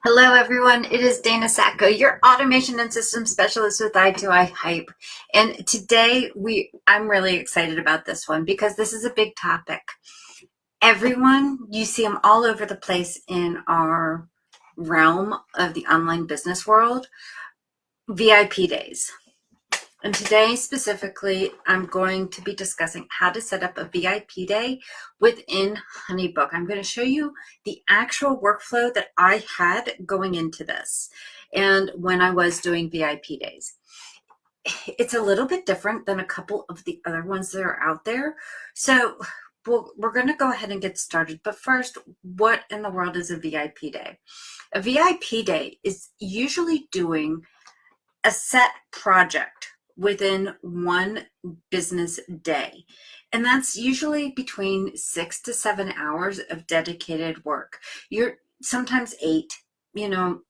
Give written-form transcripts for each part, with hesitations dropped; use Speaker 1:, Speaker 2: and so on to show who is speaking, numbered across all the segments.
Speaker 1: Hello, everyone. It is Dana Sacco, your automation and systems specialist with I2I Hype. And today I'm really excited about this one because this is a big topic. Everyone, you see them all over the place in our realm of the online business world, VIP days. And today specifically, I'm going to be discussing how to set up a VIP day within HoneyBook. I'm going to show you the actual workflow that I had going into this and when I was doing VIP days. It's a little bit different than a couple of the other ones that are out there. So we're going to go ahead and get started. But first, what in the world is a VIP day? A VIP day is usually doing a set project within one business day. And that's usually between 6 to 7 hours of dedicated work. You're sometimes 8,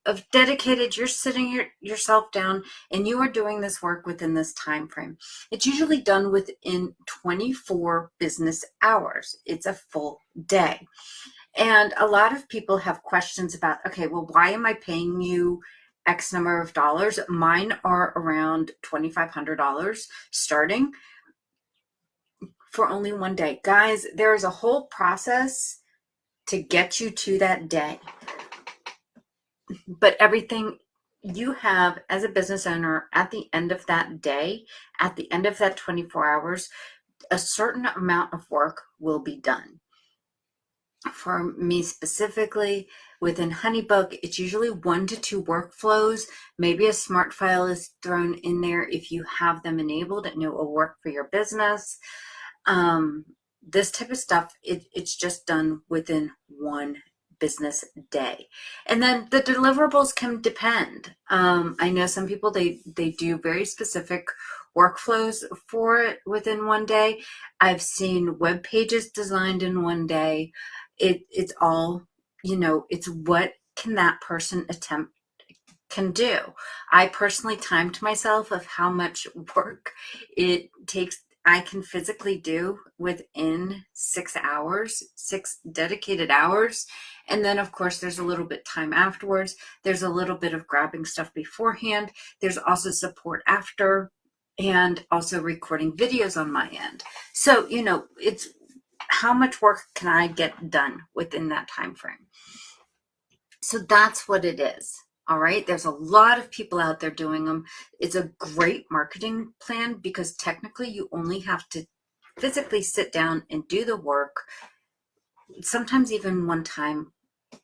Speaker 1: of dedicated. You're sitting yourself down and you are doing this work within this time frame. It's usually done within 24 business hours. It's a full day. And a lot of people have questions about, okay, well, why am I paying you X number of dollars? Mine are around $2,500 starting for only one day. Guys, there is a whole process to get you to that day. But everything you have as a business owner at the end of that day, at the end of that 24 hours, a certain amount of work will be done. For me specifically, within HoneyBook, it's usually 1 to 2 workflows. Maybe a smart file is thrown in there if you have them enabled and it will work for your business. This type of stuff, it's just done within one business day. And then the deliverables can depend. I know some people, they do very specific workflows for it within one day. I've seen web pages designed in one day. It's all, it's what can that person can do. I personally timed myself of how much work it takes I can physically do within 6 hours, 6 dedicated hours. And then of course there's a little bit time afterwards. There's a little bit of grabbing stuff beforehand. There's also support after, and also recording videos on my end. So, it's how much work can I get done within that time frame? So that's what it is. All right. There's a lot of people out there doing them. It's a great marketing plan because technically you only have to physically sit down and do the work, sometimes even one time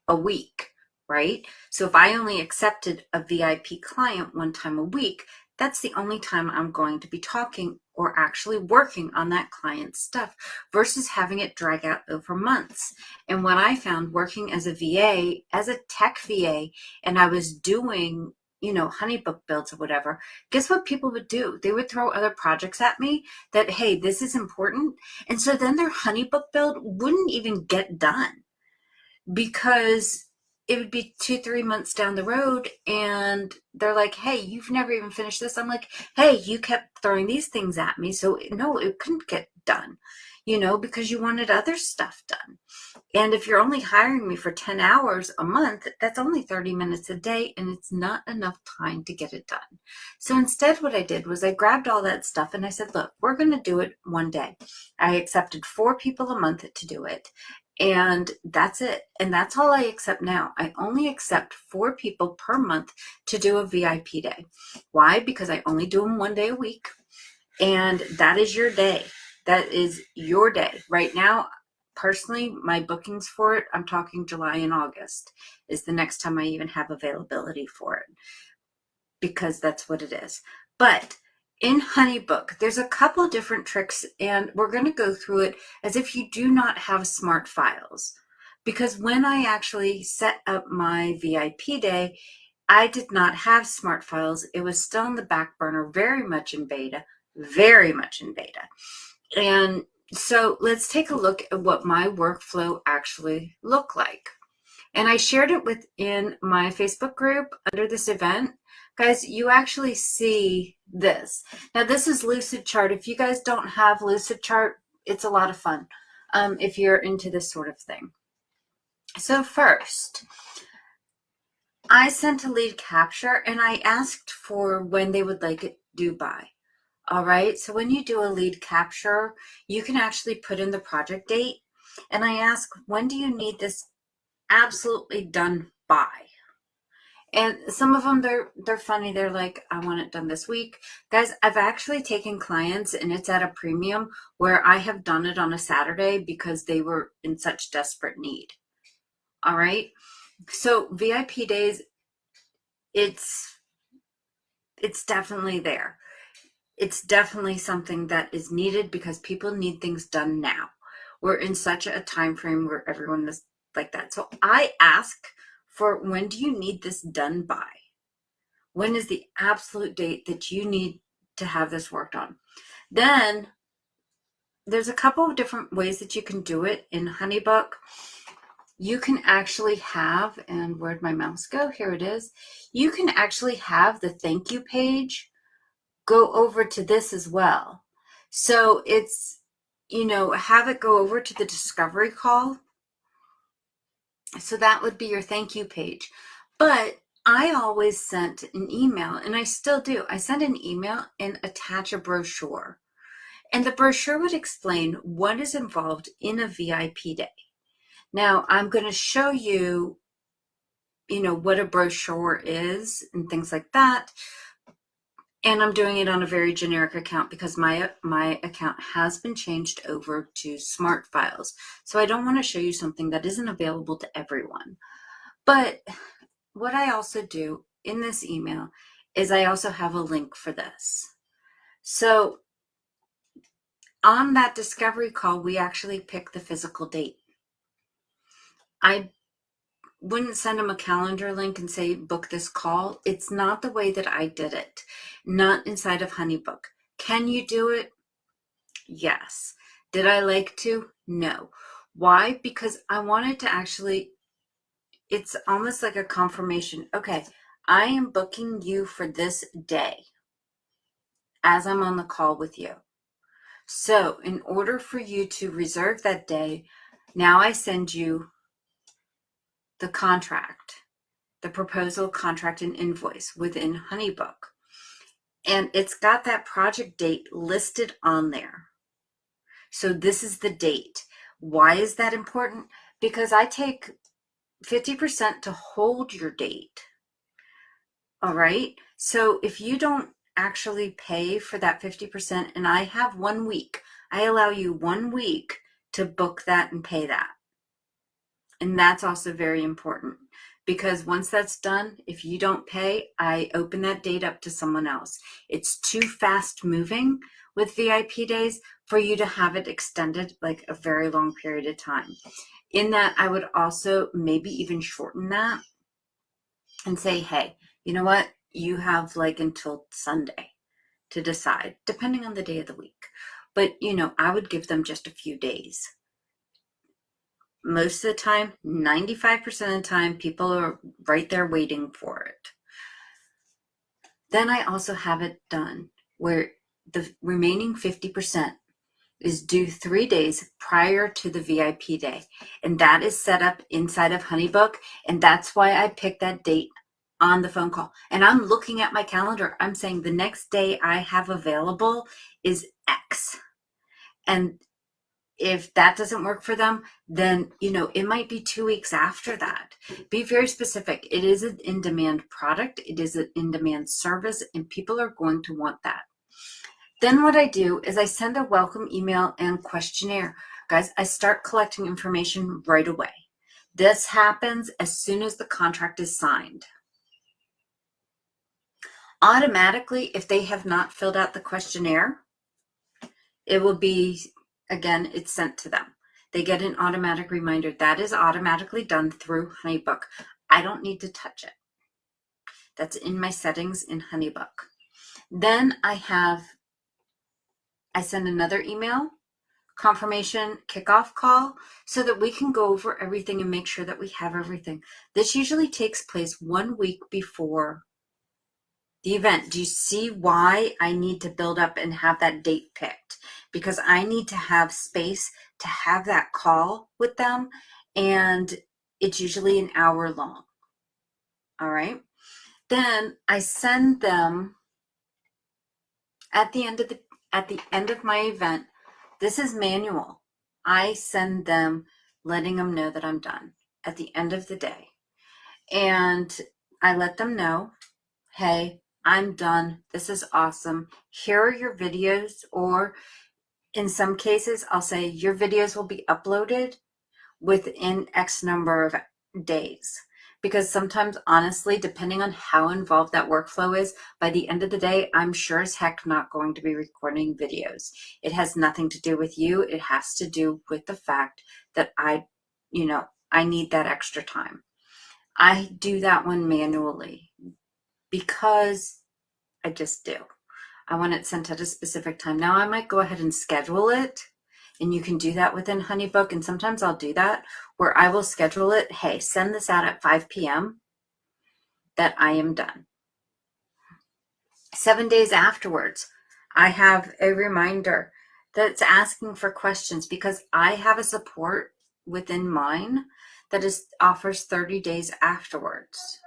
Speaker 1: a week, right? So if I only accepted a VIP client one time a week, that's the only time I'm going to be talking or actually working on that client's stuff versus having it drag out over months. And what I found working as a VA, as a tech VA, and I was doing, HoneyBook builds or whatever, guess what people would do? They would throw other projects at me that, hey, this is important. And so then their HoneyBook build wouldn't even get done because it would be 2-3 months down the road and they're like, hey, you've never even finished this. I'm like, hey, you kept throwing these things at me, so no, it couldn't get done, because you wanted other stuff done. And if you're only hiring me for 10 hours a month, that's only 30 minutes a day, and it's not enough time to get it done. So instead, what I did was I grabbed all that stuff and I said, look, we're going to do it one day. I accepted 4 people a month to do it. And that's it. And that's all I accept now. I only accept 4 people per month to do a VIP day. Why? Because I only do them one day a week. And that is your day. That is your day. Right now, personally, my bookings for it, I'm talking July and August, is the next time I even have availability for it. Because that's what it is. But in HoneyBook, there's a couple of different tricks, and we're going to go through it as if you do not have smart files. Because when I actually set up my VIP day, I did not have smart files. It was still in the back burner, very much in beta. And so let's take a look at what my workflow actually looked like. And I shared it within my Facebook group under this event. Guys, you actually see this. Now, this is Lucidchart. If you guys don't have Lucidchart, it's a lot of fun if you're into this sort of thing. So first, I sent a lead capture and I asked for when they would like it due by. All right, so when you do a lead capture, you can actually put in the project date. And I ask, when do you need this absolutely done by? And some of them, they're funny. They're like, I want it done this week. Guys, I've actually taken clients and it's at a premium where I have done it on a Saturday because they were in such desperate need. All right. So VIP days, it's definitely there. It's definitely something that is needed because people need things done now. We're in such a time frame where everyone is like that. So I ask for, when do you need this done by? When is the absolute date that you need to have this worked on? Then there's a couple of different ways that you can do it in HoneyBook. You can actually have, and where'd my mouse go? Here it is. You can actually have the thank you page go over to this as well. So it's, have it go over to the discovery call. So that would be your thank you page. But I always sent an email, and I still do. I send an email and attach a brochure. And the brochure would explain what is involved in a VIP day. Now, I'm going to show you, what a brochure is and things like that. And I'm doing it on a very generic account because my account has been changed over to Smart Files. So I don't want to show you something that isn't available to everyone. But what I also do in this email is I also have a link for this. So on that discovery call, we actually pick the physical date. I wouldn't send them a calendar link and say, book this call. It's not the way that I did it, not inside of HoneyBook. Can you do it? Yes. Did I like to? No. Why? Because I wanted to actually, it's almost like a confirmation. Okay, I am booking you for this day as I'm on the call with you. So in order for you to reserve that day, now I send you the contract, the proposal, contract, and invoice within HoneyBook. And it's got that project date listed on there. So this is the date. Why is that important? Because I take 50% to hold your date. All right. So if you don't actually pay for that 50%, and I have 1 week, I allow you 1 week to book that and pay that. And that's also very important because once that's done, if you don't pay, I open that date up to someone else. It's too fast moving with VIP days for you to have it extended like a very long period of time. In that, I would also maybe even shorten that and say, hey, you know what? You have like until Sunday to decide, depending on the day of the week. But, I would give them just a few days. Most of the time, 95% of the time, people are right there waiting for it. Then I also have it done where the remaining 50% is due 3 days prior to the VIP day. And that is set up inside of HoneyBook. And that's why I picked that date on the phone call. And I'm looking at my calendar. I'm saying the next day I have available is X. And if that doesn't work for them, then, it might be 2 weeks after that. Be very specific. It is an in-demand product. It is an in-demand service, and people are going to want that. Then what I do is I send a welcome email and questionnaire. Guys, I start collecting information right away. This happens as soon as the contract is signed. Automatically, if they have not filled out the questionnaire, it will be, again, it's sent to them. They get an automatic reminder. That is automatically done through HoneyBook. I don't need to touch it. That's in my settings in HoneyBook. Then I send another email, confirmation kickoff call, so that we can go over everything and make sure that we have everything. This usually takes place 1 week before the event. Do you see why I need to build up and have that date picked? Because I need to have space to have that call with them, and it's usually an hour long. All right. Then I send them at the end of my event. This is manual. I send them letting them know that I'm done at the end of the day. And I let them know, hey, I'm done. This is awesome. Here are your videos, or in some cases, I'll say your videos will be uploaded within X number of days. Because sometimes, honestly, depending on how involved that workflow is, by the end of the day, I'm sure as heck not going to be recording videos. It has nothing to do with you. It has to do with the fact that I need that extra time. I do that one manually because I just do. I want it sent at a specific time. Now I might go ahead and schedule it, and you can do that within HoneyBook. And sometimes I'll do that where I will schedule it. Hey, send this out at 5 p.m. that I am done. 7 days afterwards, I have a reminder that's asking for questions, because I have a support within mine that offers 30 days afterwards.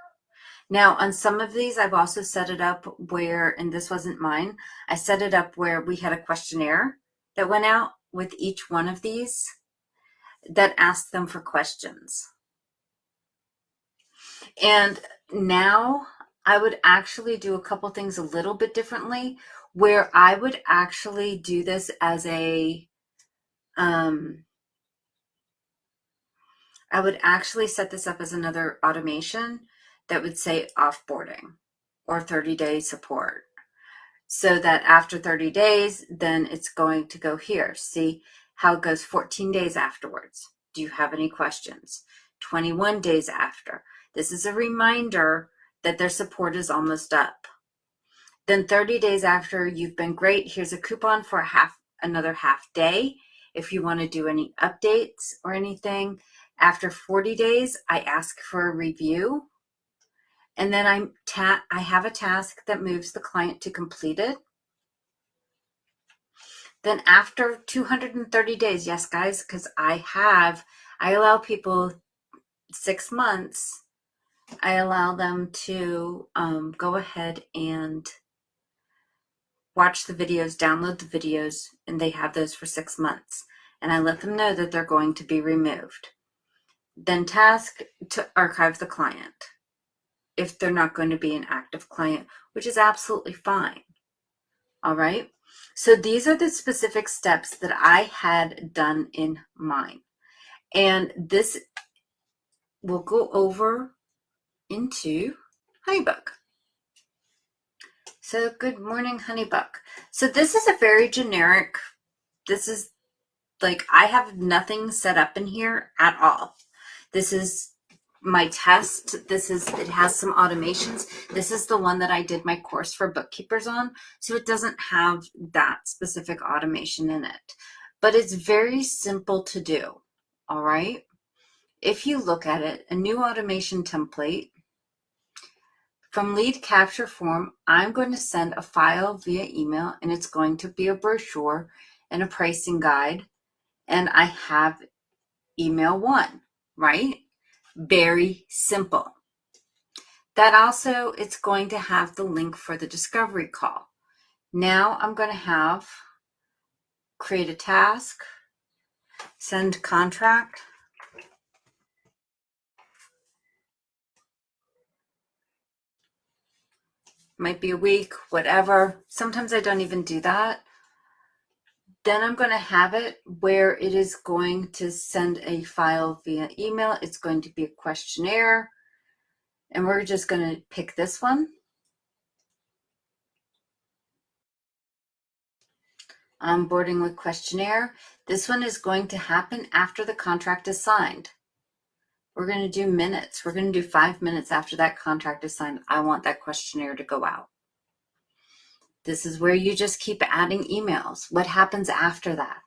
Speaker 1: Now, on some of these, I've also set it up where, and this wasn't mine, I set it up where we had a questionnaire that went out with each one of these that asked them for questions. And now I would actually do a couple things a little bit differently, where I would actually do this as I would actually set this up as another automation that would say offboarding or 30-day support. So that after 30 days, then it's going to go here. See how it goes 14 days afterwards. Do you have any questions? 21 days after. This is a reminder that their support is almost up. Then 30 days after you've been great, here's a coupon for another half day if you want to do any updates or anything. After 40 days, I ask for a review. And then I have a task that moves the client to complete it. Then after 230 days, yes, guys, because I allow people 6 months. I allow them to go ahead and watch the videos, download the videos, and they have those for 6 months. And I let them know that they're going to be removed. Then task to archive the client if they're not going to be an active client, which is absolutely fine. All right. So these are the specific steps that I had done in mine. And this will go over into HoneyBook. So good morning, HoneyBook. So this is a very generic, this is like, I have nothing set up in here at all. This is my test. It has some automations. This is the one that I did my course for bookkeepers on. So it doesn't have that specific automation in it, but it's very simple to do. All right. If you look at it, a new automation template from lead capture form, I'm going to send a file via email, and it's going to be a brochure and a pricing guide. And I have email 1, right? Very simple. That also, it's going to have the link for the discovery call. Now I'm going to create a task, send contract. Might be a week, whatever. Sometimes I don't even do that. Then I'm going to have it where it is going to send a file via email. It's going to be a questionnaire. And we're just going to pick this one. Onboarding with questionnaire. This one is going to happen after the contract is signed. We're going to do minutes. We're going to do 5 minutes after that contract is signed. I want that questionnaire to go out. This is where you just keep adding emails. What happens after that?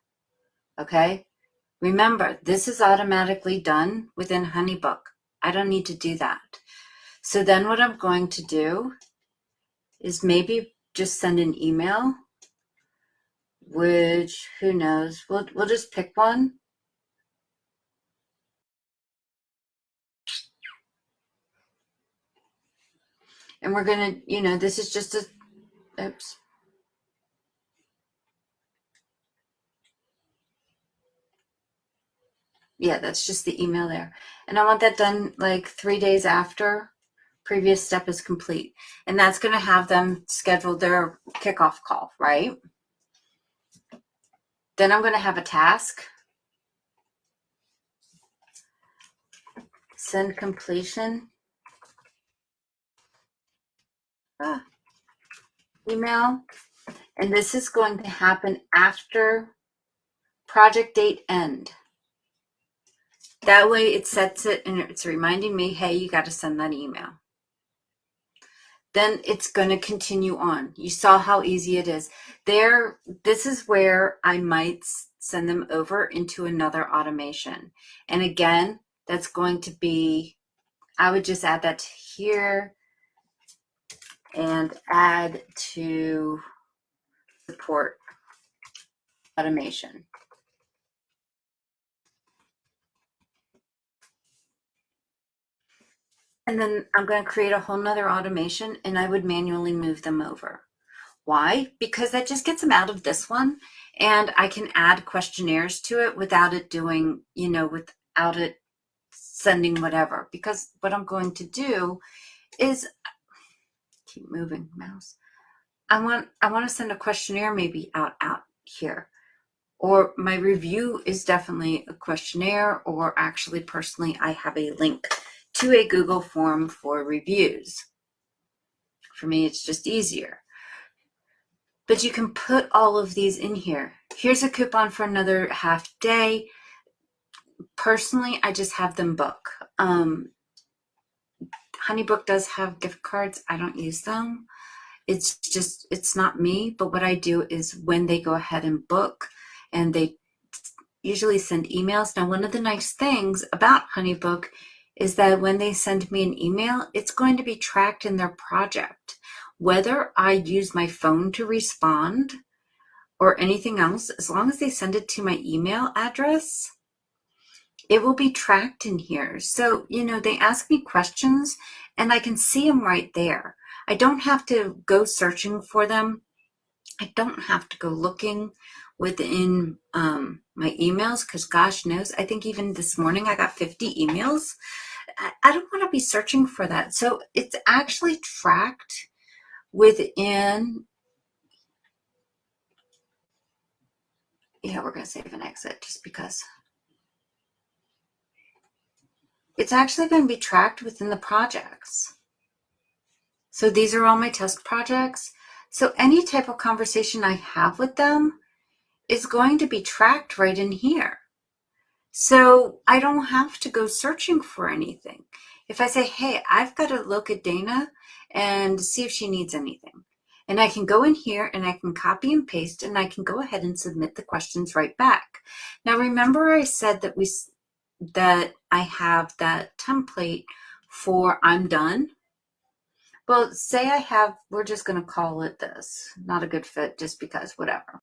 Speaker 1: Okay. Remember, this is automatically done within HoneyBook. I don't need to do that. So then what I'm going to do is maybe just send an email, which, who knows, we'll just pick one. And we're going to, this is just a, oops. Yeah, that's just the email there. And I want that done like 3 days after previous step is complete. And that's going to have them schedule their kickoff call, right? Then I'm going to have a task. Send completion. Email. And this is going to happen after project date end. That way it sets it and it's reminding me, hey, you got to send that email. Then it's going to continue on. You saw how easy it is. This is where I might send them over into another automation. And again, that's going to be, I would just add that to here and add to support automation. And then I'm going to create a whole nother automation and I would manually move them over. Why? Because that just gets them out of this one and I can add questionnaires to it without it doing, without it sending whatever. Because what I'm going to do is, keep moving, mouse. I want to send a questionnaire maybe out here. Or my review is definitely a questionnaire, or actually personally, I have a link to a Google form for reviews. For me, it's just easier. But you can put all of these in here. Here's a coupon for another half day. Personally, I just have them book. HoneyBook does have gift cards. I don't use them. It's not me, but what I do is when they go ahead and book, and they usually send emails. Now, one of the nice things about HoneyBook is that when they send me an email, it's going to be tracked in their project. Whether I use my phone to respond or anything else, as long as they send it to my email address, it will be tracked in here. So, they ask me questions and I can see them right there. I don't have to go searching for them. I don't have to go looking within my emails, because gosh knows, I think even this morning I got 50 emails. I don't want to be searching for that. So it's actually tracked within, we're going to save and exit just because. It's actually going to be tracked within the projects. So these are all my test projects. So any type of conversation I have with them is going to be tracked right in here. So I don't have to go searching for anything. If I say, hey, I've got to look at Dana and see if she needs anything. And I can go in here and I can copy and paste and I can go ahead and submit the questions right back. Now, remember I said that I have that template for I'm done. Well, say we're just going to call it this. Not a good fit just because, whatever.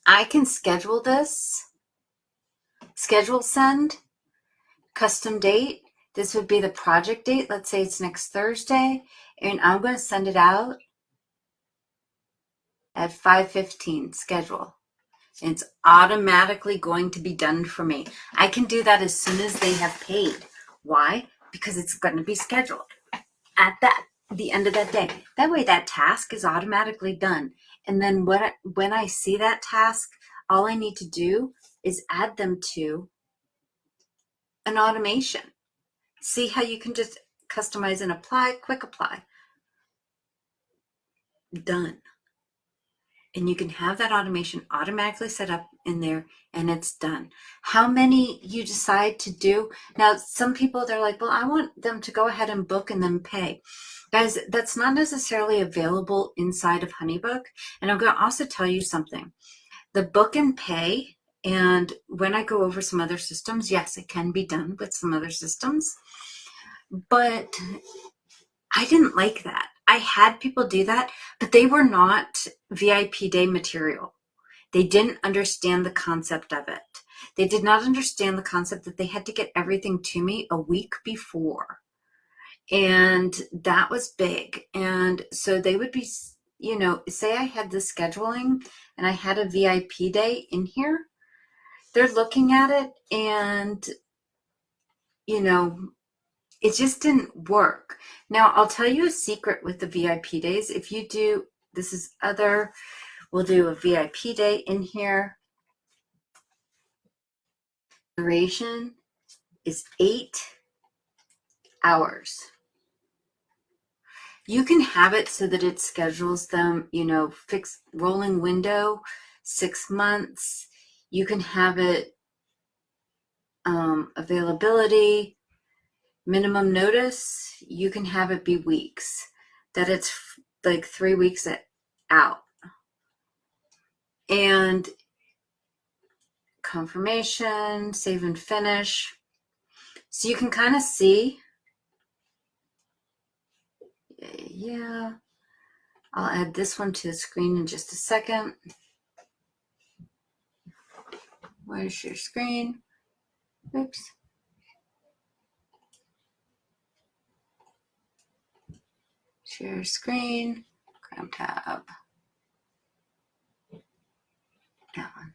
Speaker 1: I can schedule this. Schedule send, custom date. This would be the project date. Let's say it's next Thursday, and I'm going to send it out at 5:15, schedule. And it's automatically going to be done for me. I can do that as soon as they have paid. Why? Because it's going to be scheduled at the end of that day. That way that task is automatically done. And then when I see that task, all I need to do is add them to an automation. See how you can just customize and apply, quick apply. Done. And you can have that automation automatically set up in there and it's done. How many you decide to do. Now, some people, they're like, well, I want them to go ahead and book and then pay. Guys, that's not necessarily available inside of HoneyBook. And I'm going to also tell you something. The book and pay, and when I go over some other systems, yes, it can be done with some other systems. But I didn't like that. I had people do that, but they were not VIP day material. They didn't understand the concept of it. They did not understand the concept that they had to get everything to me a week before. And that was big. And so they would be, you know, say I had the scheduling and I had a VIP day in here, they're looking at it and, you know, it just didn't work. Now, I'll tell you a secret with the VIP days. If you do, this is other, we'll do a VIP day in here. Duration is 8 hours. You can have it so that it schedules them, you know, fixed rolling window, 6 months. You can have it availability, minimum notice. You can have it be weeks, that it's like 3 weeks out. And confirmation, save and finish. So you can kind of see, yeah, I'll add this one to the screen in just a second. Where's your screen? Oops. Share screen, Chrome tab. That one.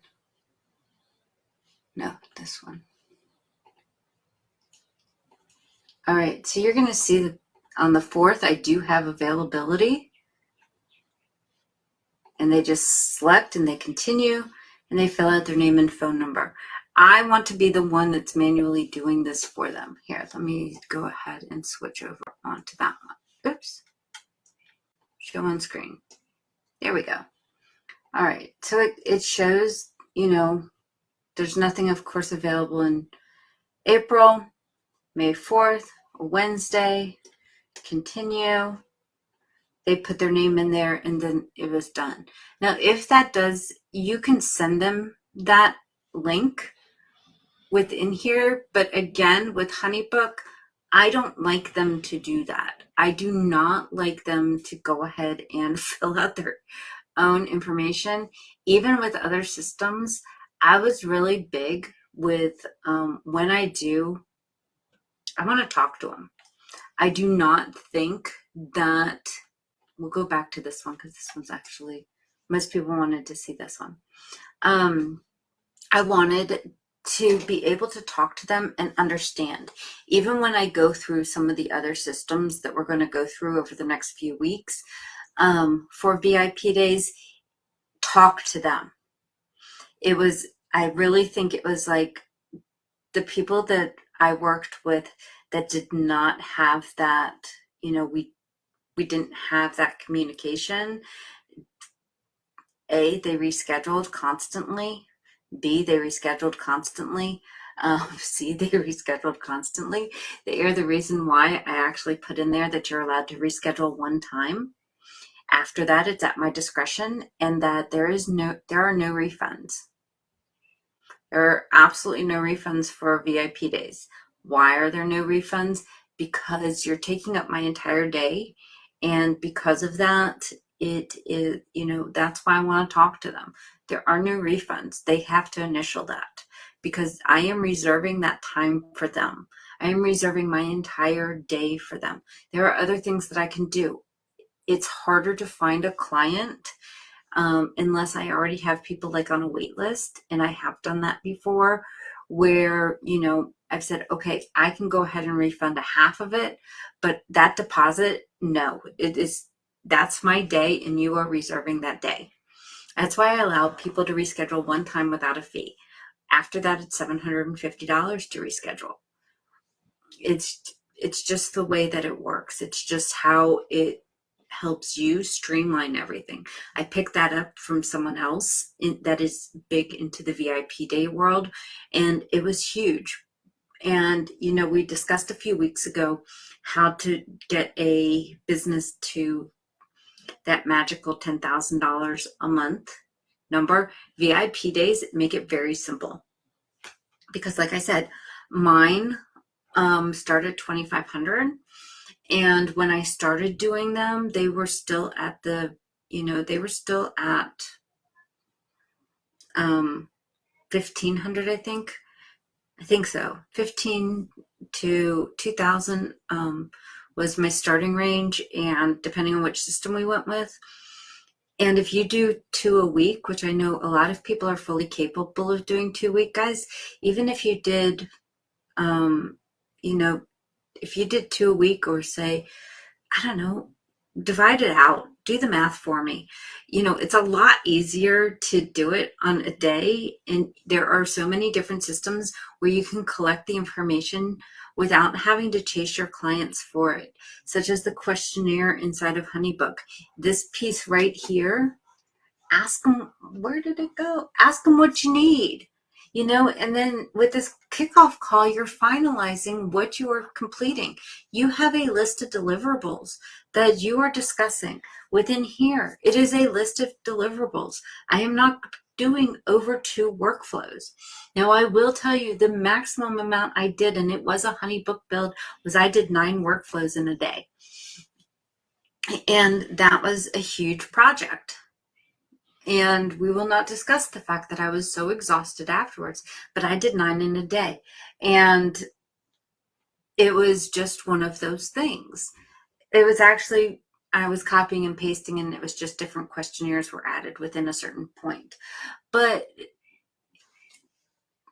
Speaker 1: No, this one. All right, so you're going to see that on the 4th, I do have availability. And they just select and they continue and they fill out their name and phone number. I want to be the one that's manually doing this for them. Here, let me go ahead and switch over onto that one. Oops. Show on screen. There we go. All right, so it shows, you know, there's nothing, of course, available in April, May 4th, a Wednesday, continue. They put their name in there and then it was done. Now, if that does, you can send them that link within here. But again, with HoneyBook, I don't like them to do that. I do not like them to go ahead and fill out their own information. Even with other systems, I was really big with when I do, I want to talk to them. I do not think that, we'll go back to this one because this one's actually, most people wanted to see this one. I wanted to be able to talk to them and understand. Even when I go through some of the other systems that we're going to go through over the next few weeks, for VIP days, talk to them. It was, I really think it was like the people that I worked with that did not have that, you know, we didn't have that communication. A, they rescheduled constantly. B, they rescheduled constantly. C, they rescheduled constantly. They are the reason why I actually put in there that you're allowed to reschedule one time. After that, it's at my discretion, and that there are no refunds. There are absolutely no refunds for VIP days. Why are there no refunds? Because you're taking up my entire day, and because of that, it is, you know, that's why I want to talk to them. There are no refunds. They have to initial that because I am reserving that time for them. I am reserving my entire day for them. There are other things that I can do. It's harder to find a client unless I already have people like on a wait list. And I have done that before where, you know, I've said, okay, I can go ahead and refund a half of it, but that deposit, no, that's my day and you are reserving that day. That's why I allow people to reschedule one time without a fee. After that, it's $750 to reschedule. It's just the way that it works. It's just how it helps you streamline everything. I picked that up from someone else that is big into the VIP day world, and it was huge. And, you know, we discussed a few weeks ago how to get a business to that magical $10,000 a month number. VIP days make it very simple because, like I said, mine started 2,500. And when I started doing them, they were still at the, you know, they were still at 1,500, I think so. 15 to 2,000 was my starting range, and depending on which system we went with. And if you do 2 a week, which I know a lot of people are fully capable of doing 2 a week, guys, even if you did, you know, if you did 2 a week, or say, I don't know, divide it out, do the math for me. It's a lot easier to do it on a day. And there are so many different systems where you can collect the information without having to chase your clients for it, such as the questionnaire inside of HoneyBook. This piece right here, ask them, where did it go? Ask them what you need. And then with this kickoff call, you're finalizing what you are completing. You have a list of deliverables that you are discussing within here. It is a list of deliverables. I am not doing over 2 workflows. Now, I will tell you the maximum amount I did, and it was a HoneyBook build, was I did 9 workflows in a day. And that was a huge project. And we will not discuss the fact that I was so exhausted afterwards, but I did 9 in a day. And it was just one of those things. It was actually, I was copying and pasting, and it was just different questionnaires were added within a certain point. But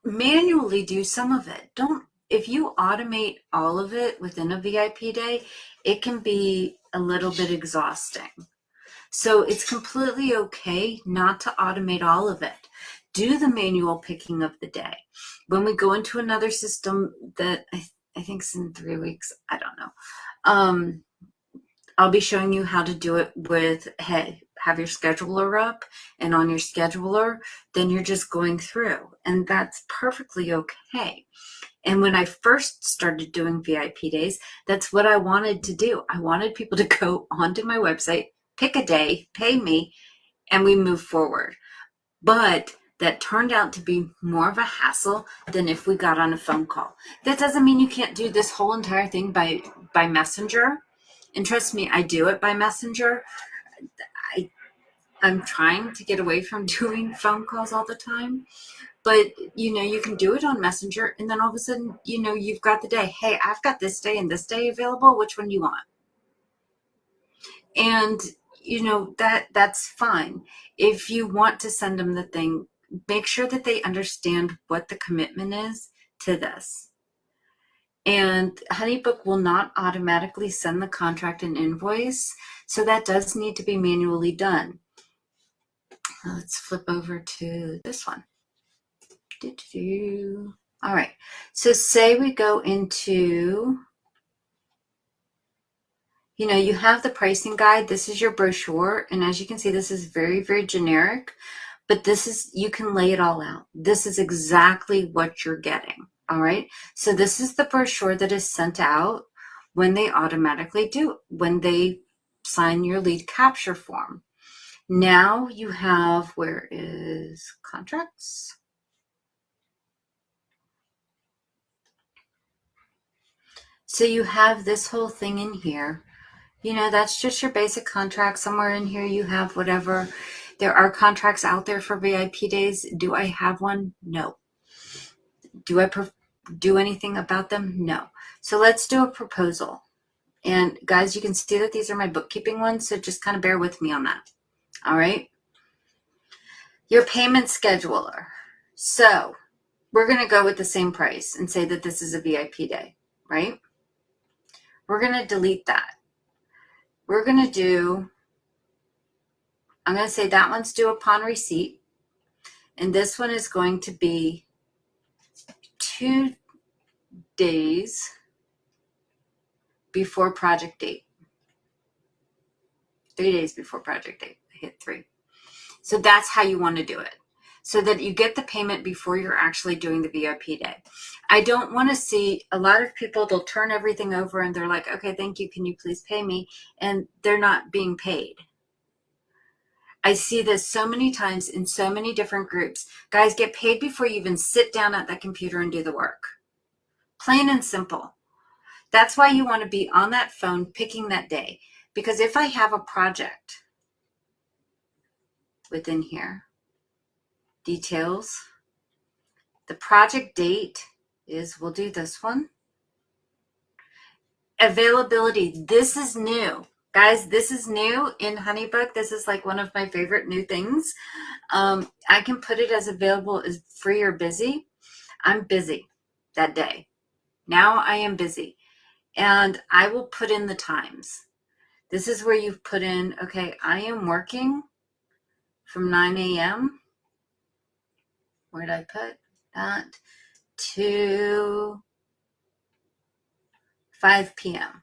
Speaker 1: manually do some of it. If you automate all of it within a VIP day, it can be a little bit exhausting. So it's completely okay not to automate all of it. Do the manual picking of the day. When we go into another system that I think is in 3 weeks, I don't know. I'll be showing you how to do it with, hey, have your scheduler up, and on your scheduler, then you're just going through, and that's perfectly okay. And when I first started doing VIP days, that's what I wanted to do. I wanted people to go onto my website, pick a day, pay me, and we move forward. But that turned out to be more of a hassle than if we got on a phone call. That doesn't mean you can't do this whole entire thing by Messenger. And trust me, I do it by Messenger. I'm trying to get away from doing phone calls all the time. But, you can do it on Messenger, and then all of a sudden, you've got the day. Hey, I've got this day and this day available. Which one do you want? And, that's fine. If you want to send them the thing, make sure that they understand what the commitment is to this. And HoneyBook will not automatically send the contract and invoice, so that does need to be manually done. Now let's flip over to this one. All right, so say we go into, you have the pricing guide. This is your brochure, and as you can see, this is very, very generic, but you can lay it all out. This is exactly what you're getting. All right, so this is the brochure that is sent out when they when they sign your lead capture form. Now you have, where is contracts? So you have this whole thing in here. That's just your basic contract. Somewhere in here you have whatever. There are contracts out there for VIP days. Do I have one? No. Do I do anything about them? No. So let's do a proposal. And guys, you can see that these are my bookkeeping ones, so just kind of bear with me on that. All right. Your payment scheduler. So we're going to go with the same price and say that this is a VIP day, right? We're going to delete that. We're going to do, I'm going to say that one's due upon receipt. And this one is going to be 2 days before project date. 3 days before project date. I hit 3. So that's how you want to do it, so that you get the payment before you're actually doing the VIP day. I don't want to see a lot of people, they'll turn everything over and they're like, okay, thank you, can you please pay me? And they're not being paid. I see this so many times in so many different groups. Guys, get paid before you even sit down at that computer and do the work. Plain and simple. That's why you want to be on that phone picking that day. Because if I have a project within here, details, the project date is, we'll do this one. Availability. This is new. Guys, this is new in HoneyBook. This is like one of my favorite new things. I can put it as available as free or busy. I'm busy that day. Now I am busy. And I will put in the times. This is where you put in, okay, I am working from 9 a.m. Where did I put that? To 5 p.m.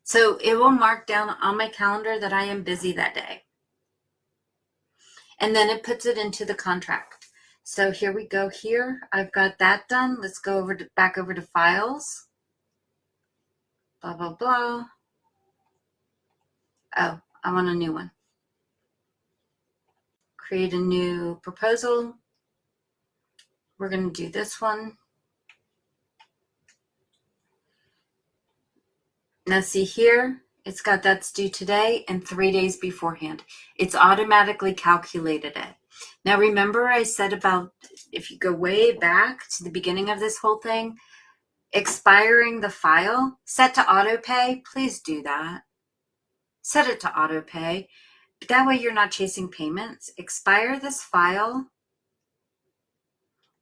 Speaker 1: So it will mark down on my calendar that I am busy that day. And then it puts it into the contract. So here we go here. I've got that done. Let's go over to, back over to files. Blah, blah, blah. Oh, I want a new one. Create a new proposal. We're going to do this one. Now see here, it's got that's due today and 3 days beforehand. It's automatically calculated it. Now remember I said about, if you go way back to the beginning of this whole thing, expiring the file, set to auto pay, please do that. Set it to auto pay. That way you're not chasing payments. Expire this file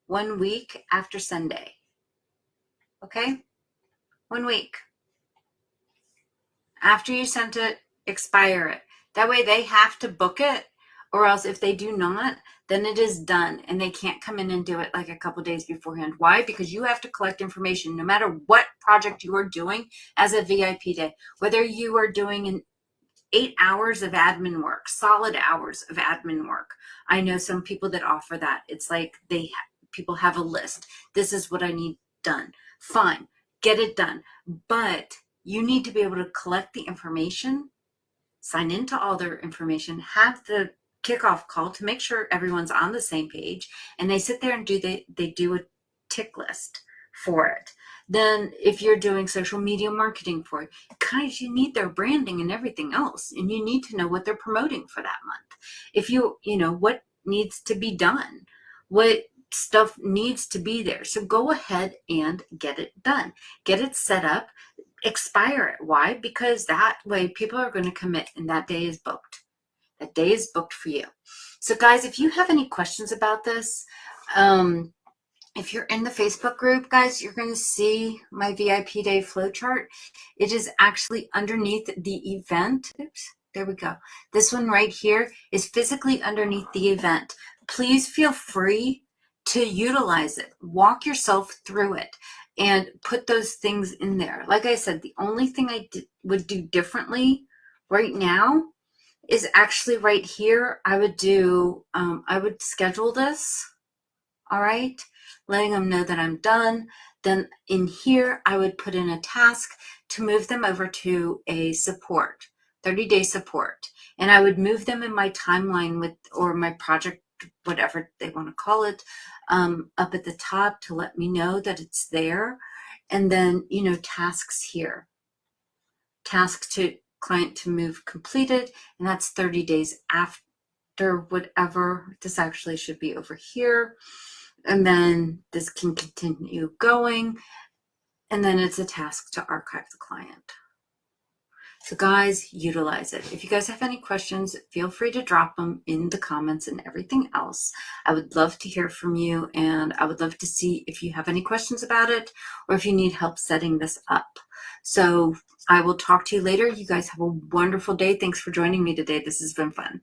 Speaker 1: 1 week after Sunday. Okay? 1 week. After you sent it, expire it. That way they have to book it, or else if they do not, then it is done and they can't come in and do it like a couple days beforehand. Why? Because you have to collect information no matter what project you are doing as a VIP day, whether you are doing 8 hours of admin work, solid hours of admin work. I know some people that offer that. It's like people have a list. This is what I need done. Fine, get it done. But you need to be able to collect the information, sign into all their information, have the kickoff call to make sure everyone's on the same page, and they sit there and they do a tick list for it. Then if you're doing social media marketing for it, guys, you need their branding and everything else, and you need to know what they're promoting for that month. If you know what needs to be done, what stuff needs to be there. So go ahead and get it done. Get it set up. Expire it. Why? Because that way people are going to commit and that day is booked. That day is booked for you. So guys, if you have any questions about this, if you're in the Facebook group, guys, you're going to see my VIP day flowchart. It is actually underneath the event. Oops, there we go. This one right here is physically underneath the event. Please feel free to utilize it. Walk yourself through it and put those things in there. Like I said, the only thing I would do differently right now is actually right here. I would do, I would schedule this, all right, letting them know that I'm done. Then in here, I would put in a task to move them over to a support, 30-day support. And I would move them in my timeline with, or my project, whatever they want to call it, up at the top to let me know that it's there. And then, you know, tasks here. Task to client to move completed, and that's 30 days after whatever. This actually should be over here. And then this can continue going. And then it's a task to archive the client. So guys, utilize it. If you guys have any questions, feel free to drop them in the comments and everything else. I would love to hear from you, and I would love to see if you have any questions about it or if you need help setting this up. So I will talk to you later. You guys have a wonderful day. Thanks for joining me today. This has been fun.